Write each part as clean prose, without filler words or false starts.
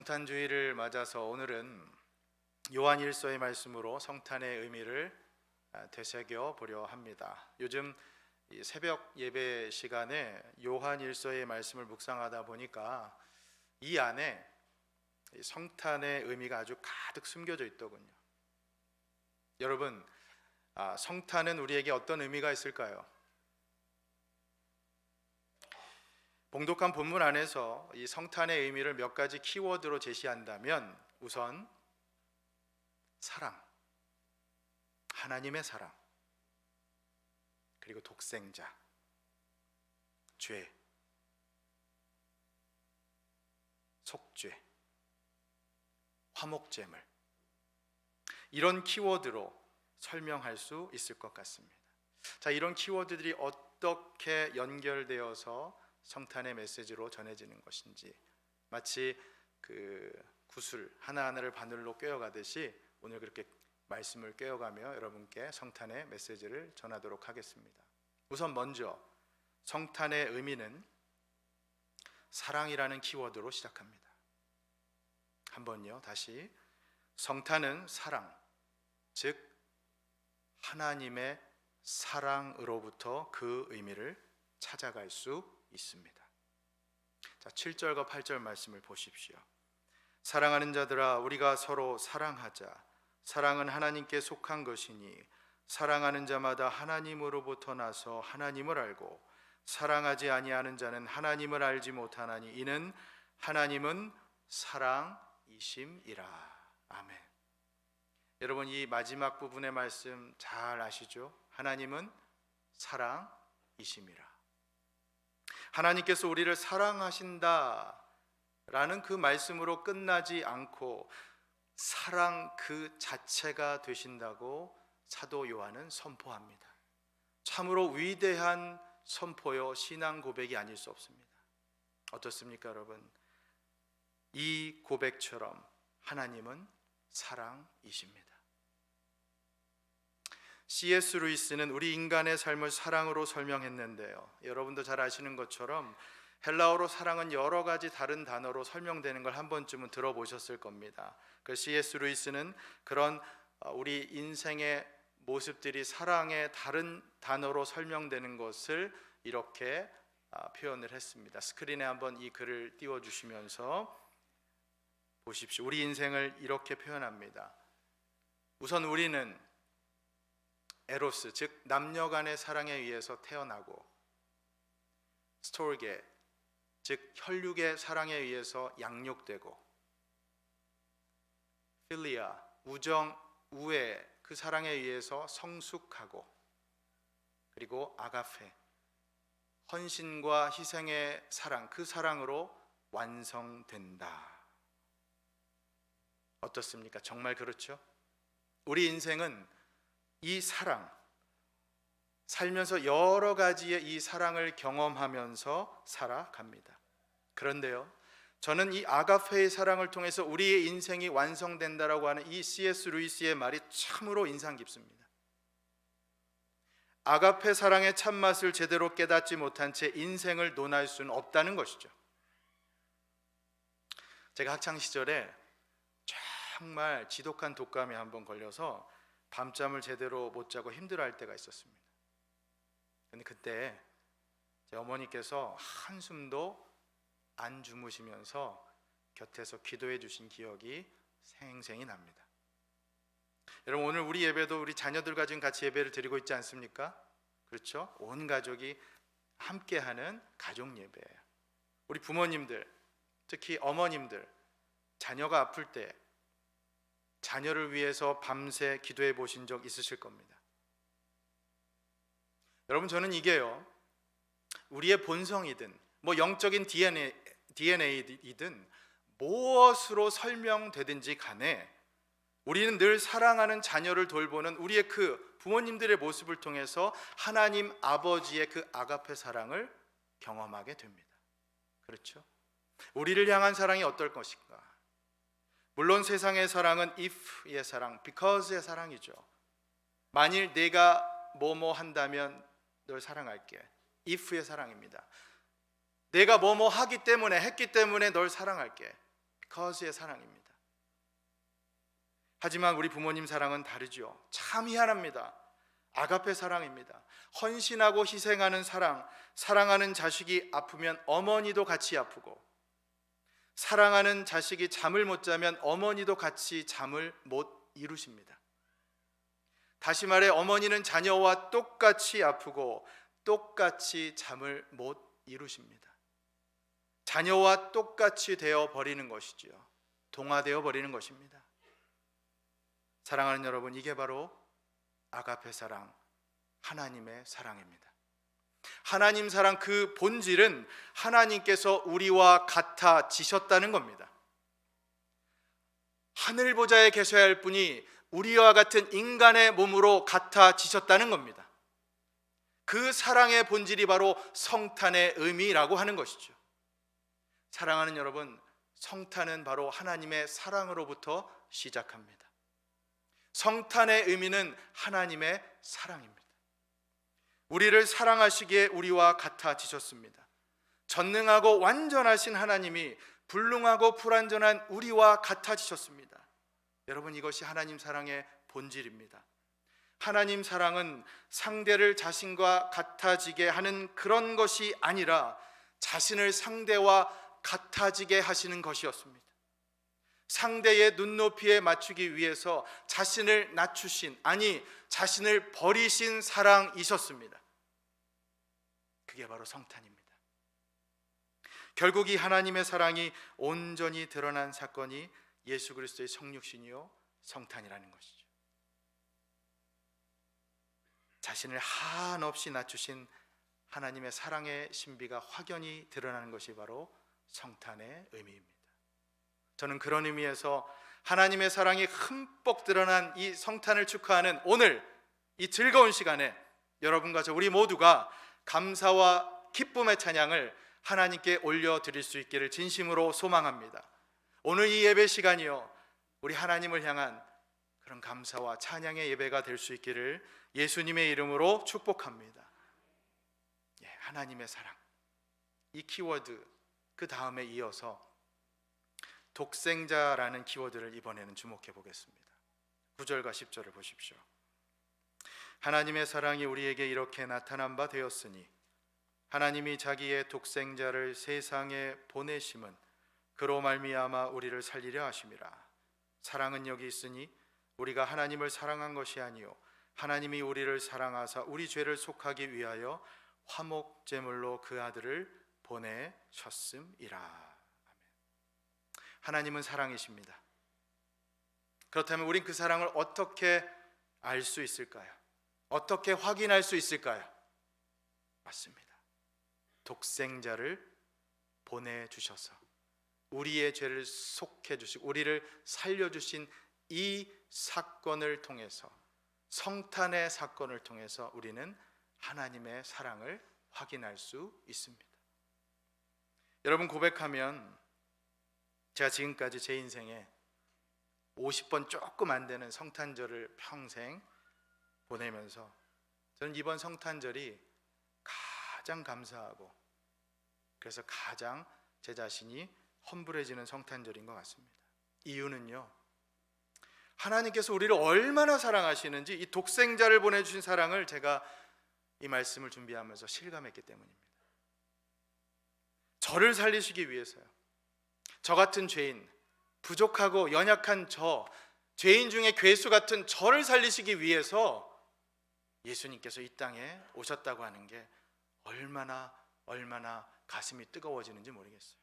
성탄주의를 맞아서 오늘은 요한일서의 말씀으로 성탄의 의미를 되새겨 보려 합니다. 요즘 이 새벽 예배 시간에 요한일서의 말씀을 묵상하다 보니까 이 안에 성탄의 의미가 아주 가득 숨겨져 있더군요. 여러분, 성탄은 우리에게 어떤 의미가 있을까요? 봉독한 본문 안에서 이 성탄의 의미를 몇 가지 키워드로 제시한다면 우선 사랑, 하나님의 사랑, 그리고 독생자, 죄, 속죄, 화목제물, 이런 키워드로 설명할 수 있을 것 같습니다. 자, 이런 키워드들이 어떻게 연결되어서 성탄의 메시지로 전해지는 것인지, 마치 그 구슬 하나하나를 바늘로 꿰어가듯이 오늘 그렇게 말씀을 꿰어가며 여러분께 성탄의 메시지를 전하도록 하겠습니다. 우선 먼저 성탄의 의미는 사랑이라는 키워드로 시작합니다. 한번요, 다시. 성탄은 사랑, 즉 하나님의 사랑으로부터 그 의미를 찾아갈 수 있습니다. 자, 7절과 8절 말씀을 보십시오. 사랑하는 자들아, 우리가 서로 사랑하자. 사랑은 하나님께 속한 것이니 사랑하는 자마다 하나님으로부터 나서 하나님을 알고 사랑하지 아니하는 자는 하나님을 알지 못하나니 이는 하나님은 사랑이심이라. 아멘. 여러분, 이 마지막 부분의 말씀 잘 아시죠? 하나님은 사랑이심이라. 하나님께서 우리를 사랑하신다 라는 그 말씀으로 끝나지 않고 사랑 그 자체가 되신다고 사도 요한은 선포합니다. 참으로 위대한 선포요, 신앙 고백이 아닐 수 없습니다. 어떻습니까, 여러분? 이 고백처럼 하나님은 사랑이십니다. C.S. 루이스는 우리 인간의 삶을 사랑으로 설명했는데요, 여러분도 잘 아시는 것처럼 헬라어로 사랑은 여러 가지 다른 단어로 설명되는 걸 한 번쯤은 들어보셨을 겁니다. 그 C.S. 루이스는 그런 우리 인생의 모습들이 사랑의 다른 단어로 설명되는 것을 이렇게 표현을 했습니다. 스크린에 한번 이 글을 띄워주시면서 보십시오. 우리 인생을 이렇게 표현합니다. 우선 우리는 에로스, 즉 남녀 간의 사랑에 의해서 태어나고, 스토르게, 즉 혈육의 사랑에 의해서 양육되고, 필리아, 우정, 우애, 그 사랑에 의해서 성숙하고, 그리고 아가페, 헌신과 희생의 사랑, 그 사랑으로 완성된다. 어떻습니까? 정말 그렇죠? 우리 인생은 이 사랑, 살면서 여러 가지의 이 사랑을 경험하면서 살아갑니다. 그런데요, 저는 이 아가페의 사랑을 통해서 우리의 인생이 완성된다라고 하는 이 C.S. 루이스의 말이 참으로 인상 깊습니다. 아가페 사랑의 참맛을 제대로 깨닫지 못한 채 인생을 논할 수는 없다는 것이죠. 제가 학창시절에 정말 지독한 독감에 한번 걸려서 밤잠을 제대로 못 자고 힘들어할 때가 있었습니다. 근데 그때 제 어머니께서 한숨도 안 주무시면서 곁에서 기도해 주신 기억이 생생히 납니다. 여러분, 오늘 우리 예배도 우리 자녀들과 지금 같이 예배를 드리고 있지 않습니까? 그렇죠? 온 가족이 함께하는 가족 예배예요. 우리 부모님들, 특히 어머님들, 자녀가 아플 때 자녀를 위해서 밤새 기도해 보신 적 있으실 겁니다. 여러분, 저는 이게요, 우리의 본성이든 뭐 영적인 DNA이든 무엇으로 설명되든지 간에 우리는 늘 사랑하는 자녀를 돌보는 우리의 그 부모님들의 모습을 통해서 하나님 아버지의 그 아가페 사랑을 경험하게 됩니다. 그렇죠? 우리를 향한 사랑이 어떨 것인가? 물론 세상의 사랑은 if의 사랑, because의 사랑이죠. 만일 내가 뭐뭐 한다면 널 사랑할게, if의 사랑입니다. 내가 뭐뭐 했기 때문에 널 사랑할게, because의 사랑입니다. 하지만 우리 부모님 사랑은 다르죠. 참 희한합니다. 아가페 사랑입니다. 헌신하고 희생하는 사랑, 사랑하는 자식이 아프면 어머니도 같이 아프고, 사랑하는 자식이 잠을 못 자면 어머니도 같이 잠을 못 이루십니다. 다시 말해 어머니는 자녀와 똑같이 아프고 똑같이 잠을 못 이루십니다. 자녀와 똑같이 되어 버리는 것이지요. 동화되어 버리는 것입니다. 사랑하는 여러분, 이게 바로 아가페 사랑, 하나님의 사랑입니다. 하나님 사랑 그 본질은 하나님께서 우리와 같아지셨다는 겁니다. 하늘 보좌에 계셔야 할 분이 우리와 같은 인간의 몸으로 같아지셨다는 겁니다. 그 사랑의 본질이 바로 성탄의 의미라고 하는 것이죠. 사랑하는 여러분, 성탄은 바로 하나님의 사랑으로부터 시작합니다. 성탄의 의미는 하나님의 사랑입니다. 우리를 사랑하시기에 우리와 같아지셨습니다. 전능하고 완전하신 하나님이 불능하고 불완전한 우리와 같아지셨습니다. 여러분, 이것이 하나님 사랑의 본질입니다. 하나님 사랑은 상대를 자신과 같아지게 하는 그런 것이 아니라 자신을 상대와 같아지게 하시는 것이었습니다. 상대의 눈높이에 맞추기 위해서 자신을 낮추신, 아니 자신을 버리신 사랑이셨습니다. 그게 바로 성탄입니다. 결국 이 하나님의 사랑이 온전히 드러난 사건이 예수 그리스도의 성육신이요 성탄이라는 것이죠. 자신을 한없이 낮추신 하나님의 사랑의 신비가 확연히 드러나는 것이 바로 성탄의 의미입니다. 저는 그런 의미에서 하나님의 사랑이 흠뻑 드러난 이 성탄을 축하하는 오늘 이 즐거운 시간에 여러분과 저 우리 모두가 감사와 기쁨의 찬양을 하나님께 올려드릴 수 있기를 진심으로 소망합니다. 오늘 이 예배 시간이요, 우리 하나님을 향한 그런 감사와 찬양의 예배가 될 수 있기를 예수님의 이름으로 축복합니다. 하나님의 사랑, 이 키워드 그 다음에 이어서 독생자라는 키워드를 이번에는 주목해 보겠습니다. 9절과 10절을 보십시오. 하나님의 사랑이 우리에게 이렇게 나타난 바 되었으니 하나님이 자기의 독생자를 세상에 보내심은 그로 말미암아 우리를 살리려 하심이라. 사랑은 여기 있으니 우리가 하나님을 사랑한 것이 아니요 하나님이 우리를 사랑하사 우리 죄를 속하기 위하여 화목 제물로 그 아들을 보내셨음이라. 하나님은 사랑이십니다. 그렇다면 우린 그 사랑을 어떻게 알 수 있을까요? 어떻게 확인할 수 있을까요? 맞습니다. 독생자를 보내주셔서 우리의 죄를 속해 주시고 우리를 살려주신 이 사건을 통해서, 성탄의 사건을 통해서 우리는 하나님의 사랑을 확인할 수 있습니다. 여러분, 고백하면 제가 지금까지 제 인생에 50번 조금 안 되는 성탄절을 평생 보내면서 저는 이번 성탄절이 가장 감사하고 그래서 가장 제 자신이 험불해지는 성탄절인 것 같습니다. 이유는요, 하나님께서 우리를 얼마나 사랑하시는지 이 독생자를 보내주신 사랑을 제가 이 말씀을 준비하면서 실감했기 때문입니다. 저를 살리시기 위해서요, 저 같은 죄인, 부족하고 연약한 저, 죄인 중에 괴수 같은 저를 살리시기 위해서 예수님께서 이 땅에 오셨다고 하는 게 얼마나 가슴이 뜨거워지는지 모르겠어요.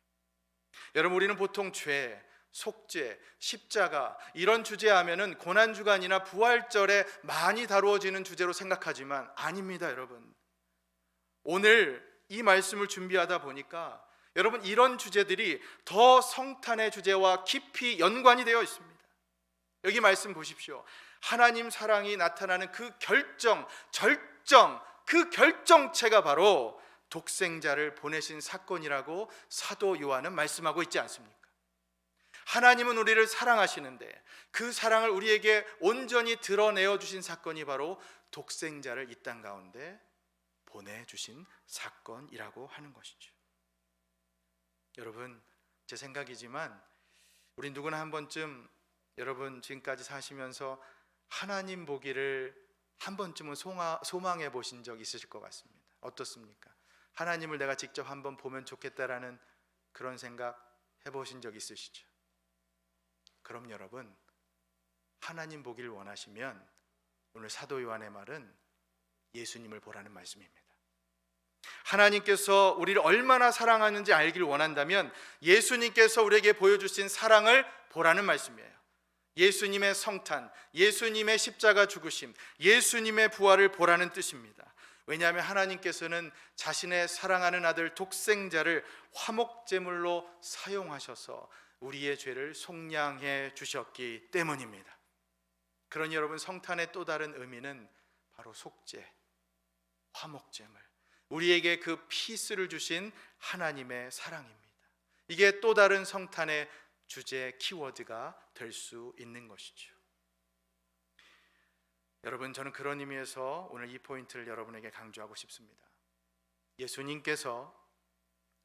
여러분, 우리는 보통 죄, 속죄, 십자가 이런 주제하면은 고난주간이나 부활절에 많이 다루어지는 주제로 생각하지만 아닙니다. 여러분, 오늘 이 말씀을 준비하다 보니까 여러분, 이런 주제들이 더 성탄의 주제와 깊이 연관이 되어 있습니다. 여기 말씀 보십시오. 하나님 사랑이 나타나는 그 그 결정체가 바로 독생자를 보내신 사건이라고 사도 요한은 말씀하고 있지 않습니까? 하나님은 우리를 사랑하시는데 그 사랑을 우리에게 온전히 드러내어 주신 사건이 바로 독생자를 이 땅 가운데 보내주신 사건이라고 하는 것이죠. 여러분, 제 생각이지만 우리 누구나 한 번쯤 여러분 지금까지 사시면서 하나님 보기를 한 번쯤은 소망해 보신 적 있으실 것 같습니다. 어떻습니까? 하나님을 내가 직접 한번 보면 좋겠다라는 그런 생각 해보신 적 있으시죠? 그럼 여러분, 하나님 보기를 원하시면 오늘 사도 요한의 말은 예수님을 보라는 말씀입니다. 하나님께서 우리를 얼마나 사랑하는지 알기를 원한다면 예수님께서 우리에게 보여주신 사랑을 보라는 말씀이에요. 예수님의 성탄, 예수님의 십자가 죽으심, 예수님의 부활을 보라는 뜻입니다. 왜냐하면 하나님께서는 자신의 사랑하는 아들 독생자를 화목제물로 사용하셔서 우리의 죄를 속량해 주셨기 때문입니다. 그러니 여러분, 성탄의 또 다른 의미는 바로 속죄, 화목제물, 우리에게 그 피스를 주신 하나님의 사랑입니다. 이게 또 다른 성탄의 주제 키워드가 될 수 있는 것이죠. 여러분, 저는 그런 의미에서 오늘 이 포인트를 여러분에게 강조하고 싶습니다. 예수님께서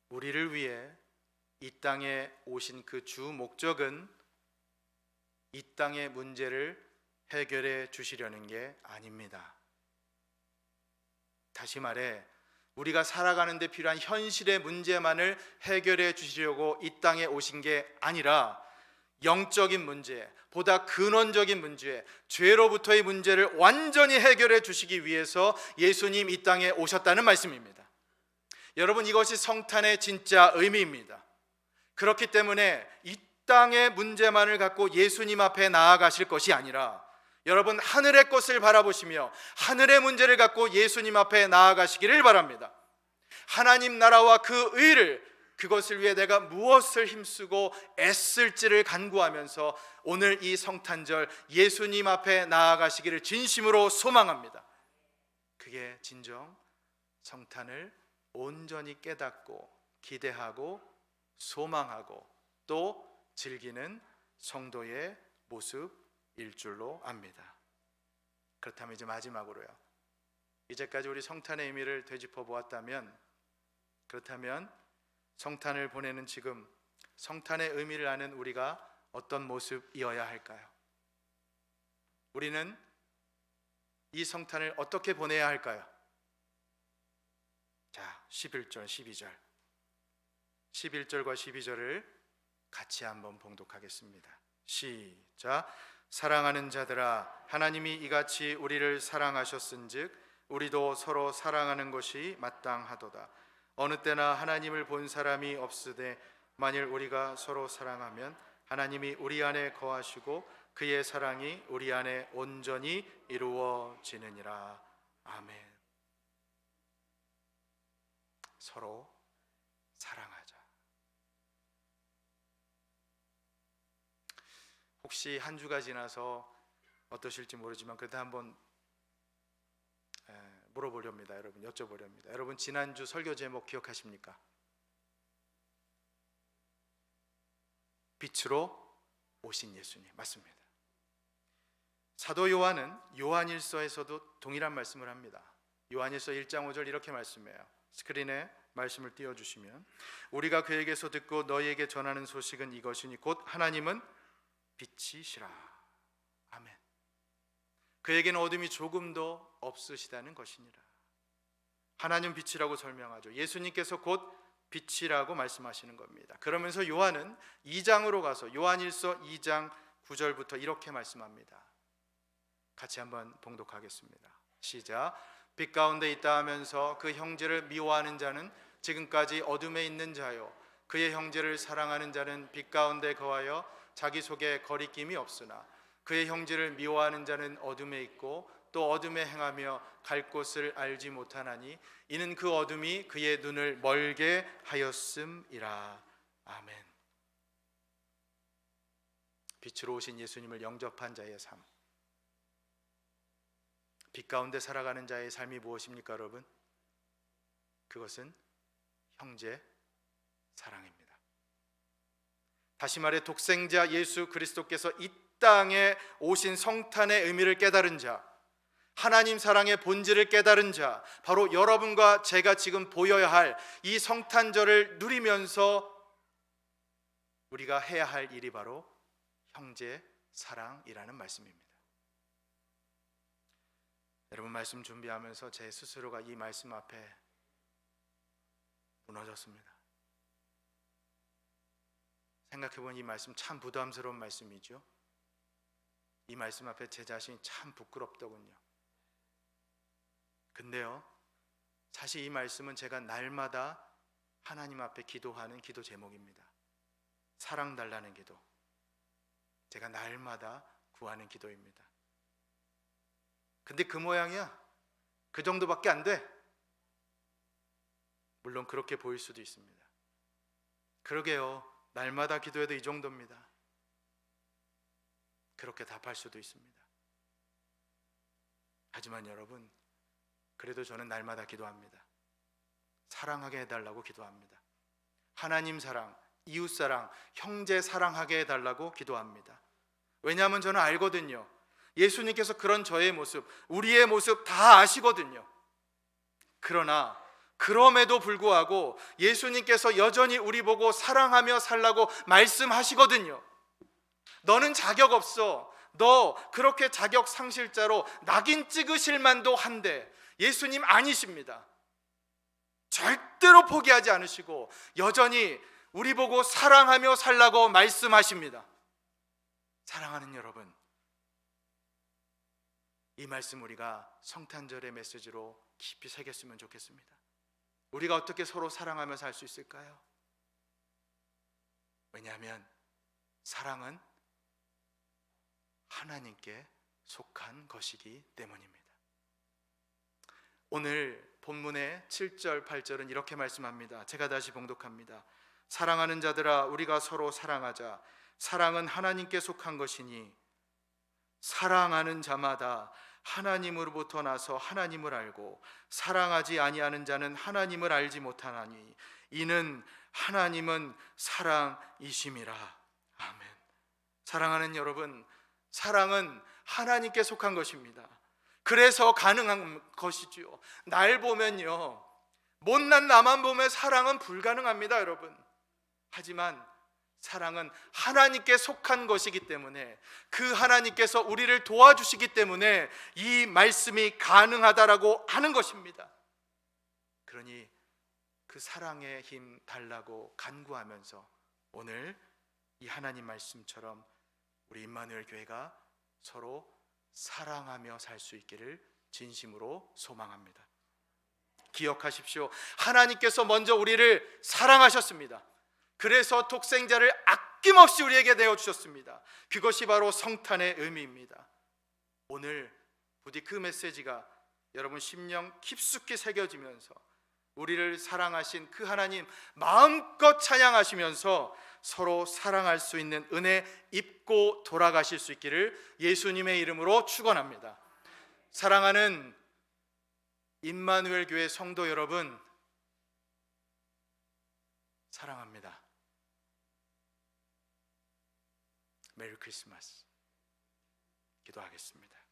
우리를 위해 이 땅에 오신 그 주 목적은 이 땅의 문제를 해결해 주시려는 게 아닙니다. 다시 말해, 우리가 살아가는 데 필요한 현실의 문제만을 해결해 주시려고 이 땅에 오신 게 아니라 영적인 문제, 보다 근원적인 문제, 죄로부터의 문제를 완전히 해결해 주시기 위해서 예수님 이 땅에 오셨다는 말씀입니다. 여러분, 이것이 성탄의 진짜 의미입니다. 그렇기 때문에 이 땅의 문제만을 갖고 예수님 앞에 나아가실 것이 아니라 여러분, 하늘의 것을 바라보시며 하늘의 문제를 갖고 예수님 앞에 나아가시기를 바랍니다. 하나님 나라와 그 의를, 그것을 위해 내가 무엇을 힘쓰고 애쓸지를 간구하면서 오늘 이 성탄절 예수님 앞에 나아가시기를 진심으로 소망합니다. 그게 진정 성탄을 온전히 깨닫고 기대하고 소망하고 또 즐기는 성도의 모습일 줄로 압니다. 그렇다면 이제 마지막으로요, 이제까지 우리 성탄의 의미를 되짚어 보았다면, 그렇다면 성탄을 보내는 지금 성탄의 의미를 아는 우리가 어떤 모습이어야 할까요? 우리는 이 성탄을 어떻게 보내야 할까요? 자, 11절, 11절과 12절을 같이 한번 봉독하겠습니다. 시작. 사랑하는 자들아, 하나님이 이같이 우리를 사랑하셨은즉 우리도 서로 사랑하는 것이 마땅하도다. 어느 때나 하나님을 본 사람이 없으되 만일 우리가 서로 사랑하면 하나님이 우리 안에 거하시고 그의 사랑이 우리 안에 온전히 이루어지느니라. 아멘. 서로 사랑하자. 혹시 한 주가 지나서 어떠실지 모르지만 그래도 한번 물어보렵니다. 여러분, 여쭤보렵니다. 여러분, 지난주 설교 제목 기억하십니까? 빛으로 오신 예수님. 맞습니다. 사도 요한은 요한일서에서도 동일한 말씀을 합니다. 요한일서 1장 5절 이렇게 말씀해요. 스크린에 말씀을 띄워주시면, 우리가 그에게서 듣고 너희에게 전하는 소식은 이것이니 곧 하나님은 빛이시라. 아멘. 그에게는 어둠이 조금도 없으시다는 것이니라. 하나님 빛이라고 설명하죠. 예수님께서 곧 빛이라고 말씀하시는 겁니다. 그러면서 요한은 2장으로 가서 요한일서 2장 9절부터 이렇게 말씀합니다. 같이 한번 봉독하겠습니다. 시작. 빛 가운데 있다 하면서 그 형제를 미워하는 자는 지금까지 어둠에 있는 자요, 그의 형제를 사랑하는 자는 빛 가운데 거하여 자기 속에 거리낌이 없으나 그의 형제를 미워하는 자는 어둠에 있고 또 어둠에 행하며 갈 곳을 알지 못하나니 이는 그 어둠이 그의 눈을 멀게 하였음이라. 아멘. 빛으로 오신 예수님을 영접한 자의 삶, 빛 가운데 살아가는 자의 삶이 무엇입니까, 여러분? 그것은 형제 사랑입니다. 다시 말해 독생자 예수 그리스도께서 이 땅에 오신 성탄의 의미를 깨달은 자, 하나님 사랑의 본질을 깨달은 자, 바로 여러분과 제가 지금 보여야 할 이 성탄절을 누리면서 우리가 해야 할 일이 바로 형제 사랑이라는 말씀입니다. 여러분, 말씀 준비하면서 제 스스로가 이 말씀 앞에 무너졌습니다. 생각해보니 이 말씀 참 부담스러운 말씀이죠. 이 말씀 앞에 제 자신이 참 부끄럽더군요. 근데요, 사실 이 말씀은 제가 날마다 하나님 앞에 기도하는 기도 제목입니다. 사랑 달라는 기도, 제가 날마다 구하는 기도입니다. 근데 그 모양이야. 그 정도밖에 안 돼. 물론 그렇게 보일 수도 있습니다. 그러게요, 날마다 기도해도 이 정도입니다. 그렇게 답할 수도 있습니다. 하지만 여러분, 그래도 저는 날마다 기도합니다. 사랑하게 해달라고 기도합니다. 하나님 사랑, 이웃 사랑, 형제 사랑하게 해달라고 기도합니다. 왜냐하면 저는 알거든요. 예수님께서 그런 저의 모습, 우리의 모습 다 아시거든요. 그러나 그럼에도 불구하고 예수님께서 여전히 우리 보고 사랑하며 살라고 말씀하시거든요. 너는 자격 없어. 너 그렇게 자격 상실자로 낙인 찍으실 만도 한데 예수님 아니십니다. 절대로 포기하지 않으시고 여전히 우리 보고 사랑하며 살라고 말씀하십니다. 사랑하는 여러분, 이 말씀 우리가 성탄절의 메시지로 깊이 새겼으면 좋겠습니다. 우리가 어떻게 서로 사랑하며 살 수 있을까요? 왜냐하면 사랑은 하나님께 속한 것이기 때문입니다. 오늘 본문의 7절, 8절은 이렇게 말씀합니다. 제가 다시 봉독합니다. 사랑하는 자들아, 우리가 서로 사랑하자. 사랑은 하나님께 속한 것이니 사랑하는 자마다 하나님으로부터 나서 하나님을 알고 사랑하지 아니하는 자는 하나님을 알지 못하나니 이는 하나님은 사랑이심이라. 아멘. 사랑하는 여러분, 사랑은 하나님께 속한 것입니다. 그래서 가능한 것이지요. 날 보면요, 못난 나만 보면 사랑은 불가능합니다, 여러분. 하지만 사랑은 하나님께 속한 것이기 때문에, 그 하나님께서 우리를 도와주시기 때문에 이 말씀이 가능하다라고 하는 것입니다. 그러니 그 사랑의 힘 달라고 간구하면서 오늘 이 하나님 말씀처럼 우리 임마누엘 교회가 서로 사랑하며 살 수 있기를 진심으로 소망합니다. 기억하십시오. 하나님께서 먼저 우리를 사랑하셨습니다. 그래서 독생자를 아낌없이 우리에게 내어주셨습니다. 그것이 바로 성탄의 의미입니다. 오늘 부디 그 메시지가 여러분 심령 깊숙이 새겨지면서 우리를 사랑하신 그 하나님 마음껏 찬양하시면서 서로 사랑할 수 있는 은혜 입고 돌아가실 수 있기를 예수님의 이름으로 축원합니다. 사랑하는 임마누엘 교회 성도 여러분, 사랑합니다. 메리 크리스마스. 기도하겠습니다.